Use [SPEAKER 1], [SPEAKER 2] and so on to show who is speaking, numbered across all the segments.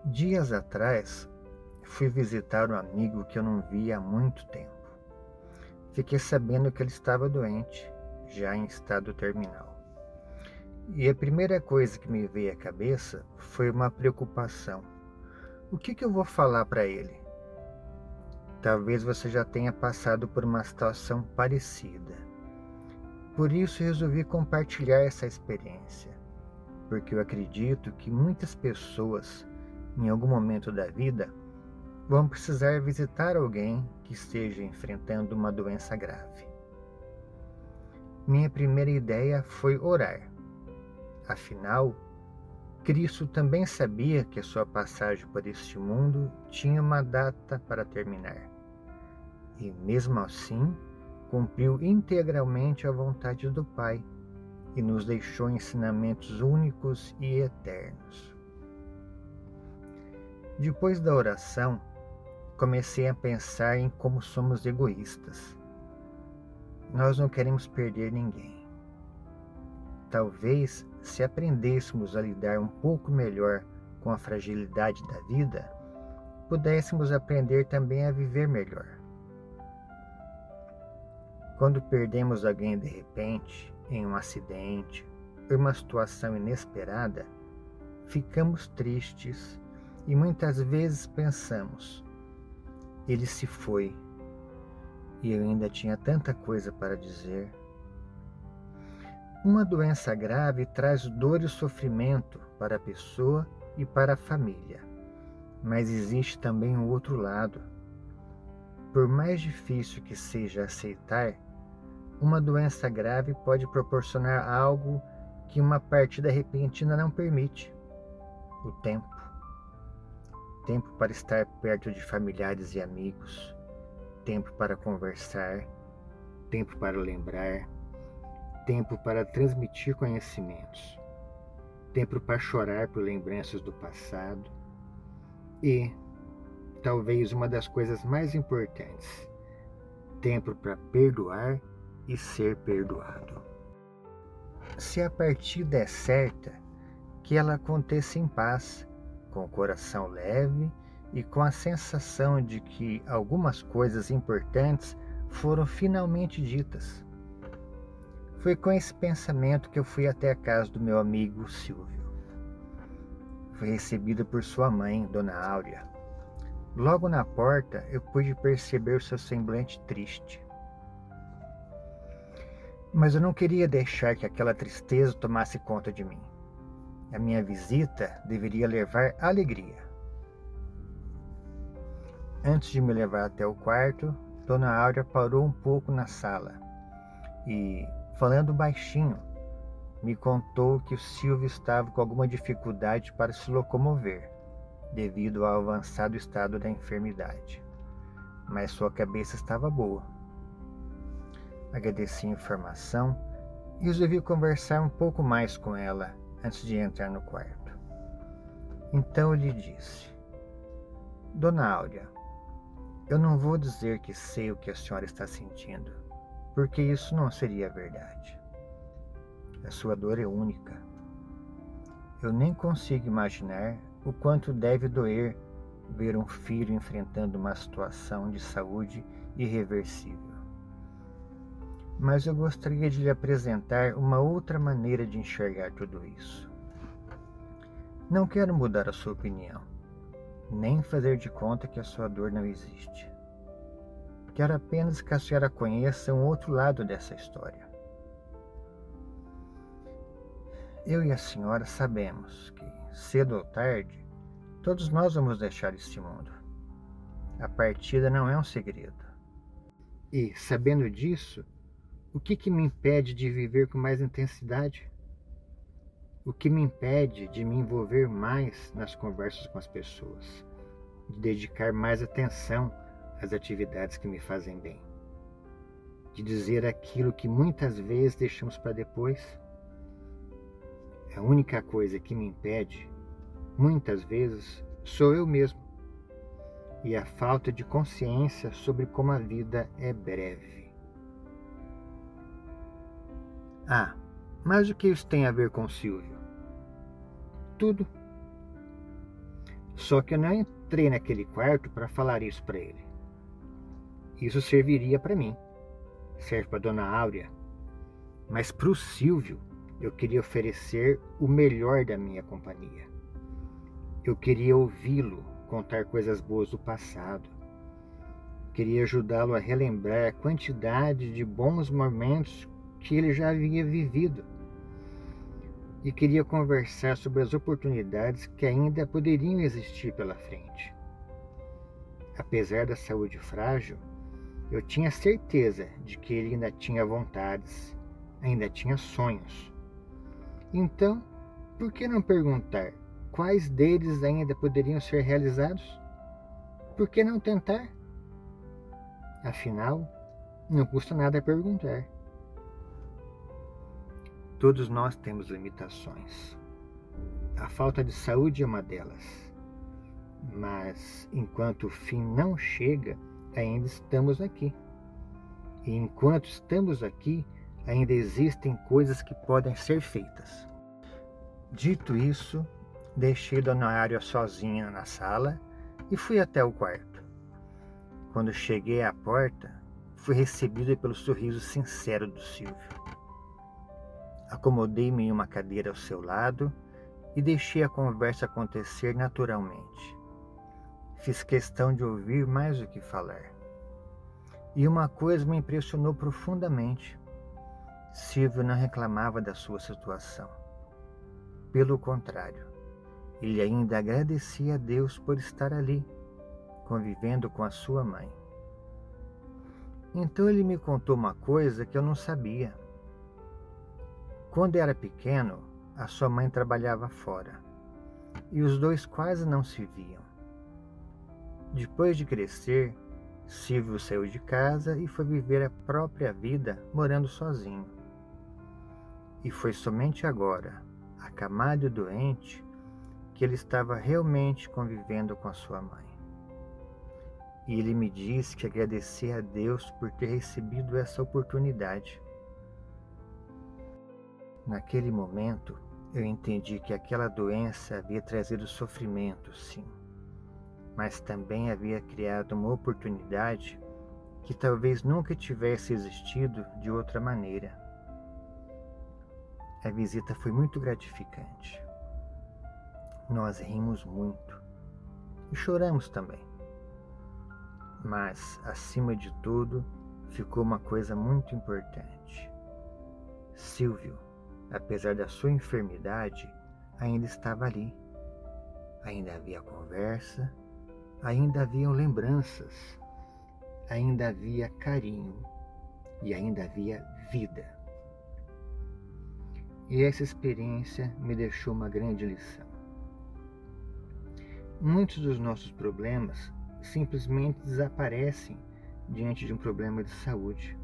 [SPEAKER 1] Dias atrás, fui visitar um amigo que eu não via há muito tempo. Fiquei sabendo que ele estava doente, já em estado terminal. E a primeira coisa que me veio à cabeça foi uma preocupação. O que eu vou falar para ele? Talvez você já tenha passado por uma situação parecida. Por isso resolvi compartilhar essa experiência, porque eu acredito que muitas pessoas, em algum momento da vida, vão precisar visitar alguém que esteja enfrentando uma doença grave. Minha primeira ideia foi orar. Afinal, Cristo também sabia que a sua passagem por este mundo tinha uma data para terminar. E mesmo assim, cumpriu integralmente a vontade do Pai e nos deixou ensinamentos únicos e eternos. Depois da oração, comecei a pensar em como somos egoístas. Nós não queremos perder ninguém. Talvez, se aprendêssemos a lidar um pouco melhor com a fragilidade da vida, pudéssemos aprender também a viver melhor. Quando perdemos alguém de repente, em um acidente, ou uma situação inesperada, ficamos tristes e muitas vezes pensamos: ele se foi e eu ainda tinha tanta coisa para dizer. Uma doença grave traz dor e sofrimento para a pessoa e para a família, mas existe também o outro lado. Por mais difícil que seja aceitar, uma doença grave pode proporcionar algo que uma partida repentina não permite: o tempo. Tempo para estar perto de familiares e amigos, tempo para conversar, tempo para lembrar, tempo para transmitir conhecimentos, tempo para chorar por lembranças do passado e, talvez uma das coisas mais importantes, tempo para perdoar e ser perdoado. Se a partida é certa, que ela aconteça em paz, com o coração leve e com a sensação de que algumas coisas importantes foram finalmente ditas. Foi com esse pensamento que eu fui até a casa do meu amigo Silvio. Fui recebido por sua mãe, Dona Áurea. Logo na porta, eu pude perceber o seu semblante triste. Mas eu não queria deixar que aquela tristeza tomasse conta de mim. A minha visita deveria levar alegria. Antes de me levar até o quarto, Dona Áurea parou um pouco na sala e, falando baixinho, me contou que o Silvio estava com alguma dificuldade para se locomover, devido ao avançado estado da enfermidade. Mas sua cabeça estava boa. Agradeci a informação e resolvi conversar um pouco mais com ela antes de entrar no quarto. Então eu lhe disse: Dona Áurea, eu não vou dizer que sei o que a senhora está sentindo, porque isso não seria verdade. A sua dor é única. Eu nem consigo imaginar o quanto deve doer ver um filho enfrentando uma situação de saúde irreversível. Mas eu gostaria de lhe apresentar uma outra maneira de enxergar tudo isso. Não quero mudar a sua opinião, nem fazer de conta que a sua dor não existe. Quero apenas que a senhora conheça um outro lado dessa história. Eu e a senhora sabemos que, cedo ou tarde, todos nós vamos deixar este mundo. A partida não é um segredo. E, sabendo disso, o que me impede de viver com mais intensidade? O que me impede de me envolver mais nas conversas com as pessoas, de dedicar mais atenção às atividades que me fazem bem, de dizer aquilo que muitas vezes deixamos para depois? A única coisa que me impede, muitas vezes, sou eu mesmo, e a falta de consciência sobre como a vida é breve. Ah, mas o que isso tem a ver com Silvio? Tudo. Só que eu não entrei naquele quarto para falar isso para ele. Isso serviria para mim, serve para Dona Áurea, mas para o Silvio eu queria oferecer o melhor da minha companhia. Eu queria ouvi-lo contar coisas boas do passado. Queria ajudá-lo a relembrar a quantidade de bons momentos que ele já havia vivido. E queria conversar sobre as oportunidades que ainda poderiam existir pela frente. Apesar da saúde frágil, eu tinha certeza de que ele ainda tinha vontades, ainda tinha sonhos. Então, por que não perguntar quais deles ainda poderiam ser realizados? Por que não tentar? Afinal, não custa nada perguntar. Todos nós temos limitações. A falta de saúde é uma delas. Mas, enquanto o fim não chega, ainda estamos aqui. E enquanto estamos aqui, ainda existem coisas que podem ser feitas. Dito isso, deixei Dona Áurea sozinha na sala e fui até o quarto. Quando cheguei à porta, fui recebido pelo sorriso sincero do Silvio. Acomodei-me em uma cadeira ao seu lado e deixei a conversa acontecer naturalmente. Fiz questão de ouvir mais do que falar. E uma coisa me impressionou profundamente. Silvio não reclamava da sua situação. Pelo contrário, ele ainda agradecia a Deus por estar ali, convivendo com a sua mãe. Então ele me contou uma coisa que eu não sabia. Quando era pequeno, a sua mãe trabalhava fora, e os dois quase não se viam. Depois de crescer, Silvio saiu de casa e foi viver a própria vida morando sozinho. E foi somente agora, acamado e doente, que ele estava realmente convivendo com a sua mãe. E ele me disse que agradecia a Deus por ter recebido essa oportunidade. Naquele momento, eu entendi que aquela doença havia trazido sofrimento, sim, mas também havia criado uma oportunidade que talvez nunca tivesse existido de outra maneira. A visita foi muito gratificante. Nós rimos muito e choramos também. Mas, acima de tudo, ficou uma coisa muito importante. Silvio, apesar da sua enfermidade, ainda estava ali. Ainda havia conversa, ainda haviam lembranças, ainda havia carinho e ainda havia vida. E essa experiência me deixou uma grande lição. Muitos dos nossos problemas simplesmente desaparecem diante de um problema de saúde.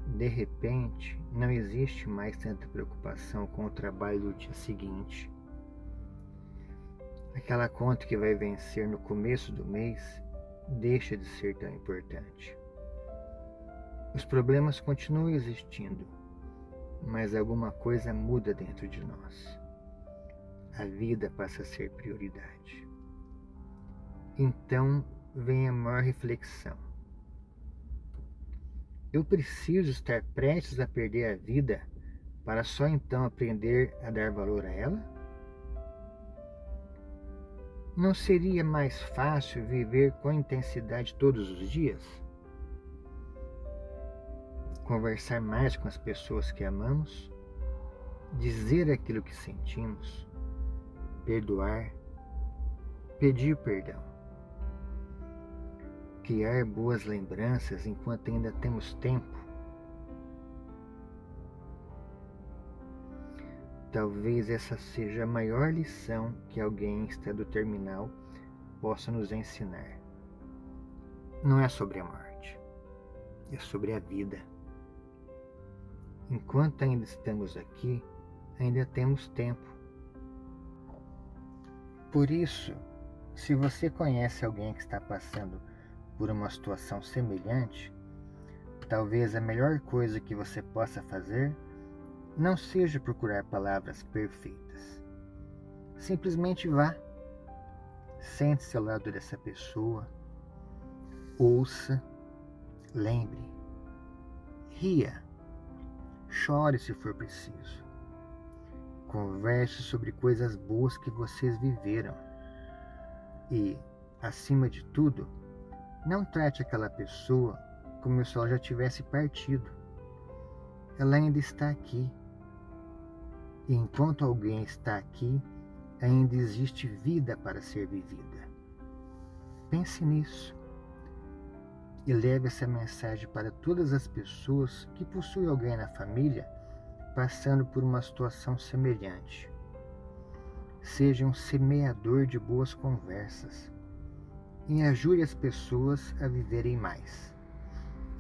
[SPEAKER 1] De repente, não existe mais tanta preocupação com o trabalho do dia seguinte. Aquela conta que vai vencer no começo do mês deixa de ser tão importante. Os problemas continuam existindo, mas alguma coisa muda dentro de nós. A vida passa a ser prioridade. Então vem a maior reflexão. Eu preciso estar prestes a perder a vida para só então aprender a dar valor a ela? Não seria mais fácil viver com intensidade todos os dias? Conversar mais com as pessoas que amamos? Dizer aquilo que sentimos? Perdoar? Pedir perdão? Criar boas lembranças enquanto ainda temos tempo? Talvez essa seja a maior lição que alguém em estado terminal possa nos ensinar. Não é sobre a morte, é sobre a vida. Enquanto ainda estamos aqui, ainda temos tempo. Por isso, se você conhece alguém que está passando por uma situação semelhante, talvez a melhor coisa que você possa fazer não seja procurar palavras perfeitas. Simplesmente vá Sente-se ao lado dessa pessoa, ouça, lembre, ria, chore se for preciso. Converse sobre coisas boas que vocês viveram. E, acima de tudo, não trate aquela pessoa como se ela já tivesse partido. Ela ainda está aqui. E enquanto alguém está aqui, ainda existe vida para ser vivida. Pense nisso e leve essa mensagem para todas as pessoas que possuem alguém na família passando por uma situação semelhante. Seja um semeador de boas conversas e ajude as pessoas a viverem mais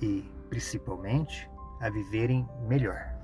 [SPEAKER 1] e, principalmente, a viverem melhor.